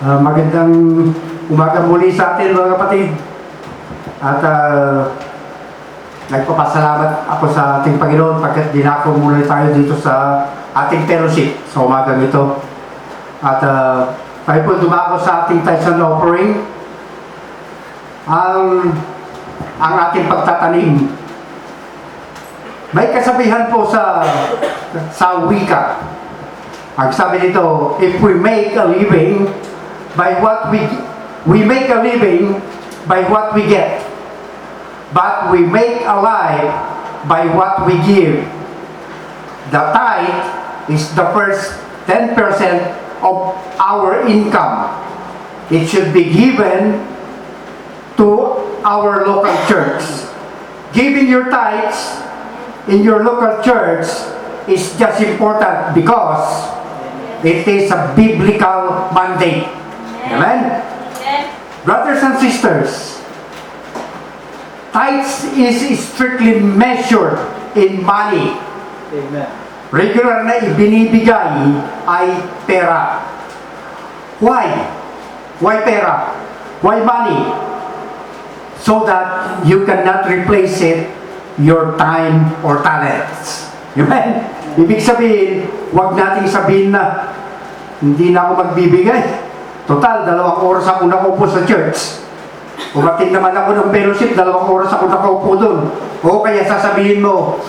Magandang umaga muli sa atin mga kapatid. At nagpapasalamat ako sa ating Panginoon pagkat dinako muna tayo dito sa ating fellowship sa umagang ito. At tayo po dumako sa ating tithes and offering. Ang ating pagtatanim. May kasabihan po sa wika. Ang sabi nito, if we make a living by what we make a living by what we get, but we make a life by what we give. The tithe is the first 10% of our income. It should be given to our local church. Giving your tithes in your local church is just important because it is a biblical mandate. Amen? Brothers and sisters, tithes is strictly measured in money. Amen. Regular na ibinibigay ay pera. Why? Why pera? Why money? So that you cannot replace it your time or talents. Amen? Ibig sabihin, huwag nating sabihin na hindi na ako magbibigay. Total, 2 oras ako nakaupo sa church. Umating naman ako ng fellowship, 2 oras ako nakaupo doon. O kaya sasabihin mo,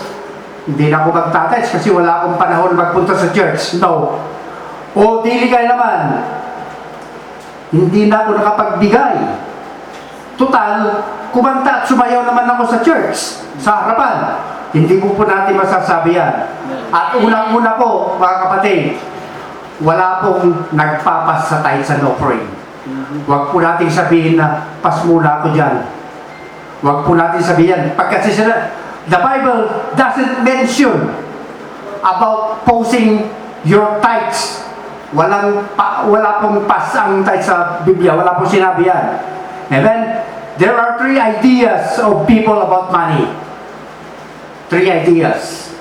hindi na ako magtatouch kasi wala akong panahon magpunta sa church. No. O dili ka naman, hindi na ako nakapagbigay. Total, kumanta at sumayaw naman ako sa church, sa harapan. Hindi po natin masasabi yan. At unang-una po, mga kapatid, wala pong nagpapas sa tithes and offering. Huwag po natin sabihin na, pas muna ako dyan. Huwag po natin sabihin, pagkasi sila, the Bible doesn't mention about posing your tithes. Wala pong pas ang tithes sa Biblia. Wala pong sinabi yan. Amen? There are 3 ideas of people about money. 3 ideas.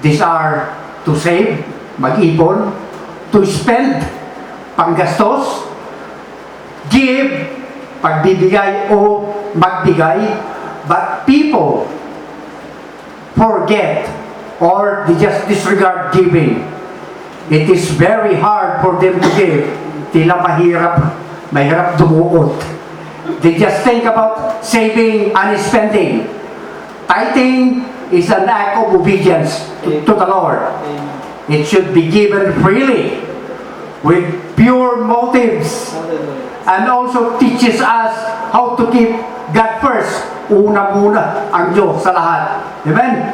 These are to save, mag-ipon, to spend, panggastos, give, pagbibigay o magbigay, but people forget or they just disregard giving. It is very hard for them to give. Tila mahirap dumuot. They just think about saving and spending. Tithing is an act of obedience to the Lord. It should be given freely with pure motives and also teaches us how to keep God first. Una-muna ang Diyos sa lahat. Amen?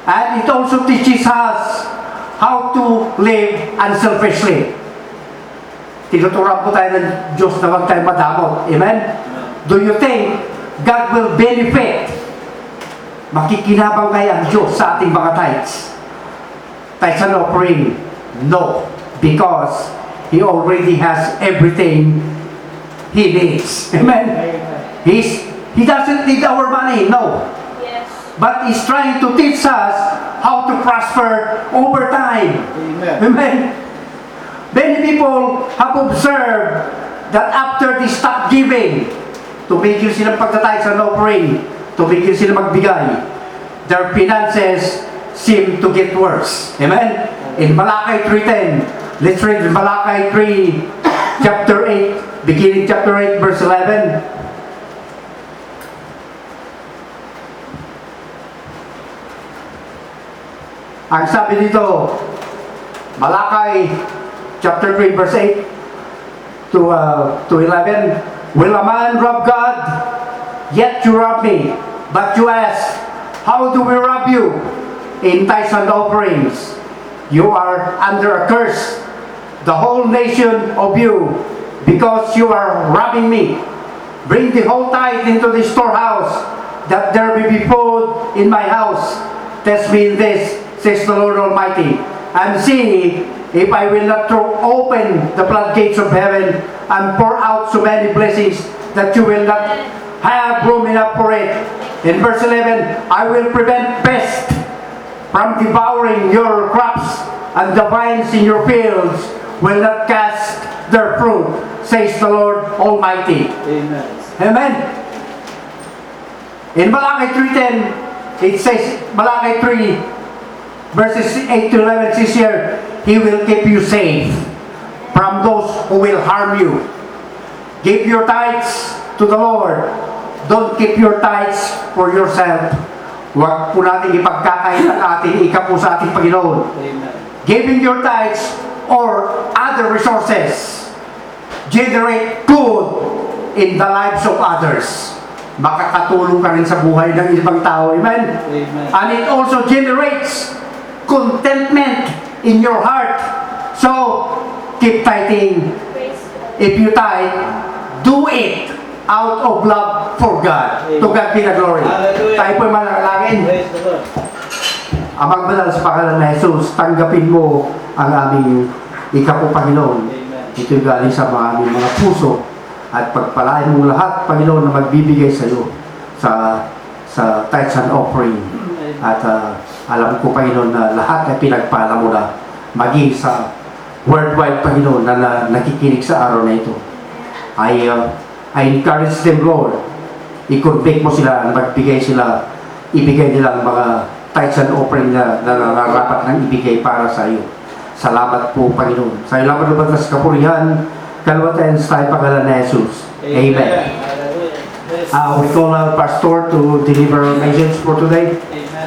And it also teaches us how to live unselfishly. Tinuturan po tayo ng Diyos na huwag tayo madamot. Amen? Do you think God will benefit? Makikinabang kaya ang Diyos sa ating mga tithes? Tithes and offering? No. Because He already has everything He needs. Amen? He doesn't need our money. No. Yes. But He's trying to teach us how to prosper over time. Amen. Amen? Many people have observed that after they stop giving, tumigil silang pagtatithes and offering, tumigil sila magbigay, their finances seem to get worse. Amen? In Malakay 3:10, let's read Malakay 3, chapter 8, beginning chapter 8, verse 11. Ang sabi dito, Malakay chapter 3, verse 8 to 11, will a man rob God? Yet you rob me. But you ask, how do we rob you? In tithes and offerings. You are under a curse, the whole nation of you, because you are robbing me. Bring the whole tithe into the storehouse, that there may be food in my house. Test me in this, says the Lord Almighty, and see if I will not throw open the floodgates of heaven and pour out so many blessings that you will not have room enough for it. In verse 11, I will prevent pest from devouring your crops, and the vines in your fields will not cast their fruit, says the Lord Almighty. Amen. Amen. In Malachi 3:10, it says, Malachi 3, verses 8 to 11 says here, He will keep you safe from those who will harm you. Give your tithes to the Lord. Don't keep your tithes for yourself. Huwag po natin ipagkakait ang ating ikapo sa ating Panginoon. Amen. Giving your tithes or other resources generate good in the lives of others. Makakatulong ka rin sa buhay ng ibang tao. Amen? Amen. And it also generates contentment in your heart. So, keep tithing. If you tithe, do it out of love for God. To God be the glory. Hallelujah. Tayo po'y manalangin. Praise the Lord. Amang banal sa pangalan na Jesus, tanggapin mo ang aming ikapo, Panginoon. Amen. Ito'y galing sa aming mga puso at pagpalain mong lahat, Panginoon, na magbibigay sa iyo sa tithes and offering. At alam ko, Panginoon, na lahat ay pinagpala mo na maging sa worldwide, Panginoon, na nakikinig sa araw na ito. I encourage them, Lord. I-convict mo sila na magbigay sila, ibigay nilang mga tithes and offering na nararapat ng ibigay para sa iyo. Salamat po, Panginoon. Sa iyo lamang lubat sa kapurihan, kalwatayan sa tayo pangalan na Jesus. Amen. We call our pastor to deliver a message for today. Amen.